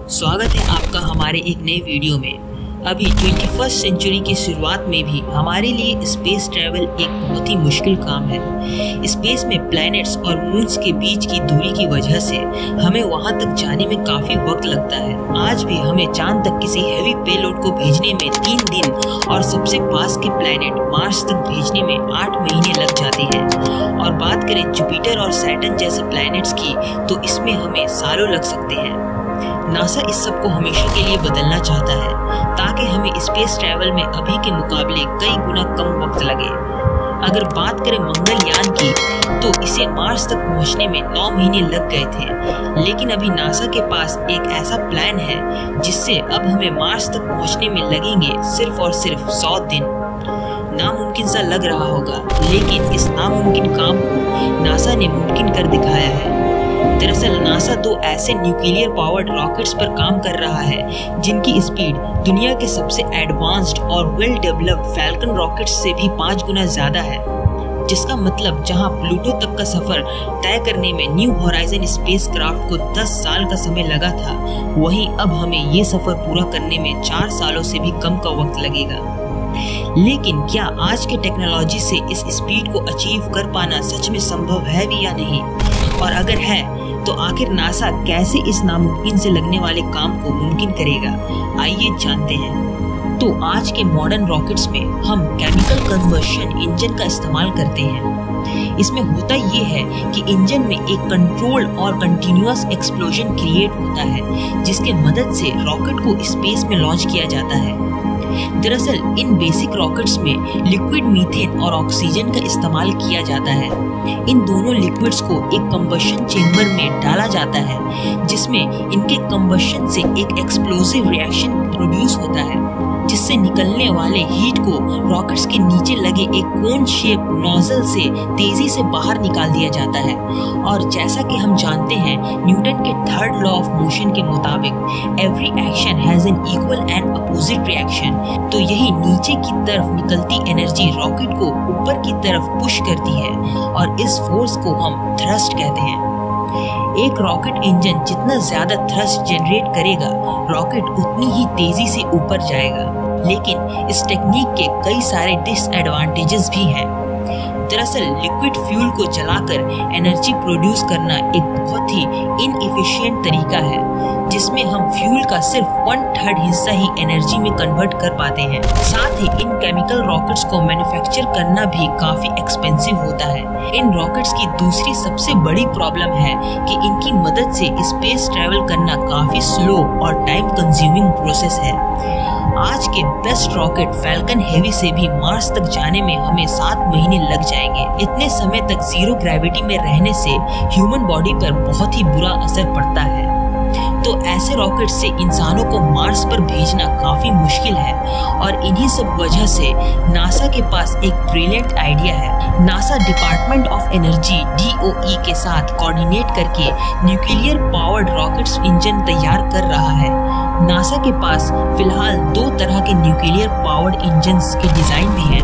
स्वागत है आपका हमारे एक नए वीडियो में। अभी 21st सेंचुरी की शुरुआत में भी हमारे लिए स्पेस ट्रैवल एक बहुत ही मुश्किल काम है। स्पेस में प्लैनेट्स और मून्स के बीच की दूरी की वजह से हमें वहां तक जाने में काफी वक्त लगता है। आज भी हमें चांद तक किसी हैवी पेलोड को भेजने में 3 दिन और सबसे पास के प्लैनेट मार्स तक भेजने में 8 महीने लग जाते हैं। और बात करें जुपिटर और सैटर्न जैसे प्लैनेट्स की तो इसमें हमें सालों लग सकते हैं। नासा इस सब को हमेशा के लिए बदलना चाहता है ताकि हमें स्पेस ट्रैवल में अभी के मुकाबले कई गुना कम वक्त लगे। अगर बात करें मंगलयान की तो इसे मार्स तक पहुंचने में 9 महीने लग गए थे, लेकिन अभी नासा के पास एक ऐसा प्लान है जिससे अब हमें मार्स तक पहुंचने में लगेंगे सिर्फ और सिर्फ 100 दिन। नामुमकिन सा लग रहा होगा, लेकिन इस नामुमकिन काम को नासा ने मुमकिन कर दिखाया है। दरअसल नासा 2 ऐसे न्यूक्लियर पावर्ड रॉकेट्स पर काम कर रहा है जिनकी स्पीड दुनिया के सबसे एडवांस्ड और वेल डेवलप्ड फैल्कन रॉकेट्स से भी 5 गुना ज्यादा है। जिसका मतलब जहां प्लूटो तक का सफर तय करने में न्यू होराइजन स्पेसक्राफ्ट को 10 साल का समय लगा था, वहीं अब हमें ये सफर पूरा करने में 4 सालों से भी कम का वक्त लगेगा। लेकिन क्या आज के टेक्नोलॉजी से इस स्पीड को अचीव कर पाना सच में संभव है भी या नहीं, और अगर है तो आखिर नासा कैसे इस नामुमकिन से लगने वाले काम को मुमकिन करेगा, आइए जानते हैं। तो आज के मॉडर्न रॉकेट्स में हम केमिकल कन्वर्शन इंजन का इस्तेमाल करते हैं। इसमें होता ये है कि इंजन में एक कंट्रोल्ड और कंटिन्यूअस एक्सप्लोजन क्रिएट होता है जिसके मदद से रॉकेट को स्पेस में लॉन्च किया जाता है। दरअसल इन बेसिक रॉकेट्स में लिक्विड मीथेन और ऑक्सीजन का इस्तेमाल किया जाता है। इन दोनों लिक्विड्स को एक कंबशन चेंबर में डाला जाता है जिसमें इनके कंबशन से एक एक्सप्लोसिव रिएक्शन प्रोड्यूस होता है जिससे निकलने वाले हीट को रॉकेट्स के नीचे लगे एक कोन शेप नोजल से तेजी से बाहर निकाल दिया जाता है। और जैसा कि हम जानते हैं न्यूटन के 3rd लॉ ऑफ मोशन के मुताबिक every action has an equal and opposite reaction, तो यही नीचे की तरफ निकलती एनर्जी रॉकेट को ऊपर की तरफ पुश करती है और इस फोर्स को हम थ्रस्ट कहते हैं। एक रॉकेट इंजन जितना ज्यादा थ्रस्ट जनरेट करेगा, रॉकेट उतनी ही तेजी से ऊपर जाएगा। लेकिन इस टेक्निक के कई सारे डिसएडवांटेजेस भी हैं। दरअसल लिक्विड फ्यूल को जलाकर एनर्जी प्रोड्यूस करना एक बहुत ही इनएफिशिएंट तरीका है जिसमें हम फ्यूल का सिर्फ 1/3 हिस्सा ही एनर्जी में कन्वर्ट कर पाते हैं। साथ ही इन केमिकल रॉकेट्स को मैन्युफैक्चर करना भी काफी एक्सपेंसिव होता है। इन रॉकेट्स की दूसरी सबसे बड़ी प्रॉब्लम है कि इनकी मदद से स्पेस ट्रैवल करना काफी स्लो और टाइम कंज्यूमिंग प्रोसेस है। आज के बेस्ट रॉकेट फैल्कन हेवी से भी मार्स तक जाने में हमें 7 महीने लग जाएंगे। इतने समय तक जीरो ग्रेविटी में रहने से ह्यूमन बॉडी पर बहुत ही बुरा असर पड़ता है। तो ऐसे रॉकेट से इंसानों को मार्स पर भेजना काफी मुश्किल है और इन्हीं सब वजह से नासा के पास एक ब्रिलियंट आइडिया है। NASA department of energy DOE के साथ कोऑर्डिनेट करके न्यूक्लियर पावर्ड रॉकेट्स इंजन तैयार कर रहा है। नासा के पास फिलहाल 2 तरह के न्यूक्लियर पावर्ड इंजन्स के डिजाइन भी हैं।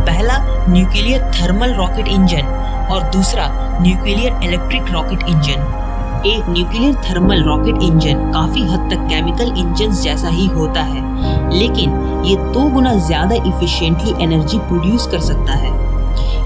पहला न्यूक्लियर थर्मल रॉकेट इंजन और दूसरा न्यूक्लियर इलेक्ट्रिक रॉकेट इंजन। एक न्यूक्लियर थर्मल रॉकेट इंजन काफी हद तक केमिकल इंजन्स जैसा ही होता है, लेकिन ये 2 गुना ज्यादा इफिशिएंटली एनर्जी प्रोड्यूस कर सकता है।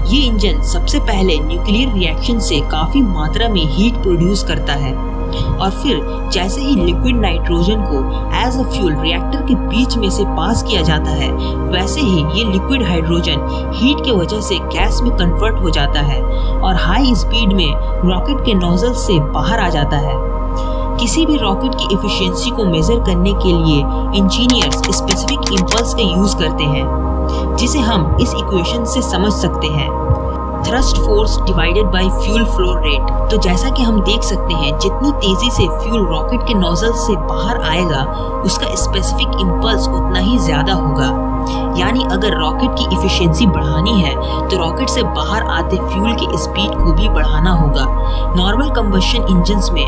ये इंजन सबसे पहले न्यूक्लियर रिएक्शन से काफी मात्रा में हीट प्रोड्यूस करता है और फिर जैसे ही लिक्विड नाइट्रोजन को एज अ फ्यूल रिएक्टर के बीच में से पास किया जाता है, वैसे ही ये लिक्विड हाइड्रोजन हीट के वजह से गैस में कन्वर्ट हो जाता है और हाई स्पीड में रॉकेट के नोजल से बाहर आ जाता है। किसी भी रॉकेट की एफिशिएंसी को मेजर करने के लिए इंजीनियर्स स्पेसिफिक इंपल्स का यूज करते हैं जिसे हम इस इक्वेशन से समझ सकते हैं, thrust force divided by fuel flow rate. तो जैसा कि हम देख सकते हैं जितनी तेजी से फ्यूल रॉकेट के नोजल से बाहर आएगा उसका स्पेसिफिक इंपल्स उतना ही ज्यादा होगा। यानी अगर रॉकेट की एफिशिएंसी बढ़ानी है तो रॉकेट से बाहर आते फ्यूल की स्पीड को भी बढ़ाना होगा। नॉर्मल कंबशन इंजन्स में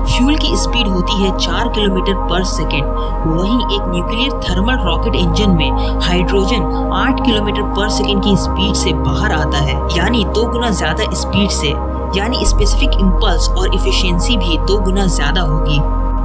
फ्यूल की स्पीड होती है 4 किलोमीटर पर सेकेंड, वहीं एक न्यूक्लियर थर्मल रॉकेट इंजन में हाइड्रोजन 8 किलोमीटर पर सेकेंड की स्पीड से बाहर आता है, यानी 2 गुना ज्यादा स्पीड से। यानी स्पेसिफिक इंपल्स और एफिशिएंसी भी 2 गुना ज्यादा होगी।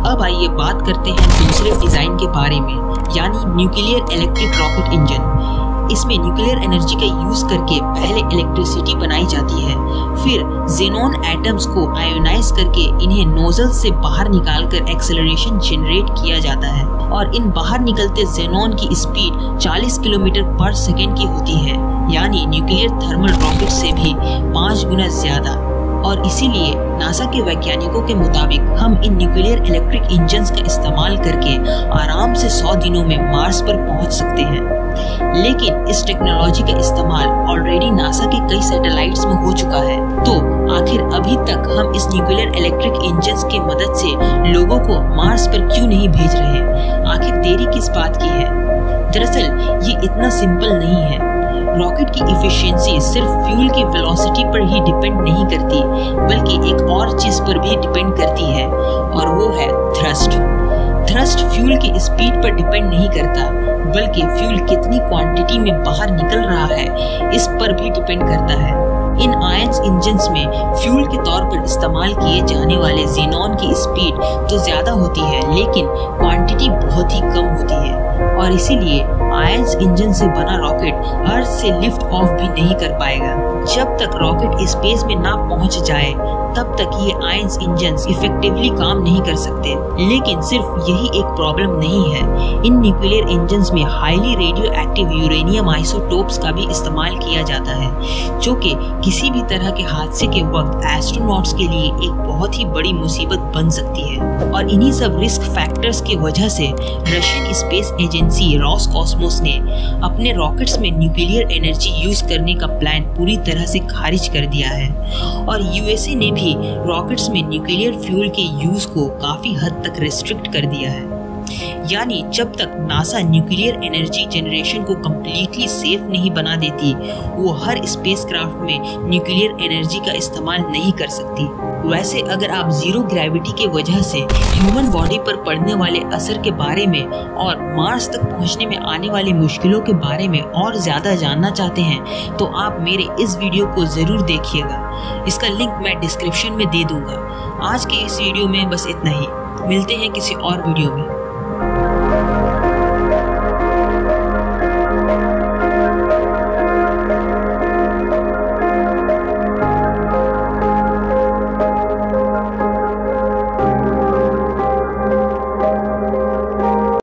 अब आइए बात करते हैं दूसरे डिजाइन के बारे में, यानी न्यूक्लियर इलेक्ट्रिक रॉकेट इंजन। इसमें न्यूक्लियर एनर्जी का यूज करके पहले इलेक्ट्रिसिटी बनाई जाती है, फिर जेनॉन एटम्स को आयोनाइज करके इन्हें नोजल से बाहर निकालकर एक्सेलरेशन जनरेट किया जाता है और इन बाहर निकलते जेनॉन की स्पीड 40 किलोमीटर पर सेकेंड की होती है, यानी न्यूक्लियर थर्मल रॉकेट से भी 5 गुना ज्यादा। और इसीलिए नासा के वैज्ञानिकों के मुताबिक हम इन न्यूक्लियर इलेक्ट्रिक इंजन्स का इस्तेमाल करके आराम से 100 दिनों में मार्स पर पहुंच सकते हैं। लेकिन इस टेक्नोलॉजी का इस्तेमाल ऑलरेडी नासा के कई सैटेलाइट्स में हो चुका है, तो आखिर अभी तक हम इस न्यूक्लियर इलेक्ट्रिक इंजन्स की मदद से लोगों को मार्स पर क्यों नहीं भेज रहे? आखिर देरी किस बात की है? दरअसल ये इतना सिंपल नहीं है। रॉकेट की इफिशिएंसी सिर्फ फ्यूल की वेलोसिटी पर ही डिपेंड नहीं करती, बल्कि एक और चीज पर भी डिपेंड करती है, और वो है थ्रस्ट। थ्रस्ट फ्यूल की स्पीड पर डिपेंड नहीं करता, बल्कि फ्यूल कितनी क्वांटिटी में बाहर निकल रहा है इस पर भी डिपेंड करता है। इन आयंस इंजन्स में फ्यूल के तौर पर इस्तेमाल किए जाने वाले जेनॉन की स्पीड तो ज्यादा होती है, लेकिन क्वांटिटी बहुत ही कम होती है, और इसीलिए आयंस इंजन से बना रॉकेट अर्थ से लिफ्ट ऑफ भी नहीं कर पाएगा। जब तक रॉकेट स्पेस में ना पहुंच जाए तब तक ये आयंस इंजन्स इफेक्टिवली काम नहीं कर सकते। लेकिन सिर्फ यही एक प्रॉब्लम नहीं है, इन न्यूक्लियर इंजन्स में highly radio active uranium isotopes का भी इस्तेमाल किया जाता है, जो कि किसी भी तरह के हादसे के वक्त एस्ट्रोनॉट्स के लिए एक बहुत ही बड़ी मुसीबत बन सकती है। और इन्हीं सब रिस्क फैक्टर्स की वजह से रशियन स्पेस एजेंसी रोसकॉस्मोस ने अपने रॉकेट्स में न्यूक्लियर एनर्जी यूज करने का प्लान पूरी तरह से खारिज कर दिया है, और यूएसए ने भी रॉकेट्स में न्यूक्लियर फ्यूल के यूज को काफी हद तक रिस्ट्रिक्ट कर दिया है। यानी जब तक नासा न्यूक्लियर एनर्जी जनरेशन को कम्प्लीटली सेफ नहीं बना देती, वो हर स्पेसक्राफ्ट में न्यूक्लियर एनर्जी का इस्तेमाल नहीं कर सकती। वैसे अगर आप जीरो ग्रेविटी के वजह से ह्यूमन बॉडी पर पड़ने वाले असर के बारे में और मार्स तक पहुंचने में आने वाली मुश्किलों के बारे में और ज्यादा जानना चाहते हैं, तो आप मेरे इस वीडियो को जरूर देखिएगा। इसका लिंक मैं डिस्क्रिप्शन में दे दूंगा। आज के इस वीडियो में बस इतना ही। मिलते हैं किसी और वीडियो में।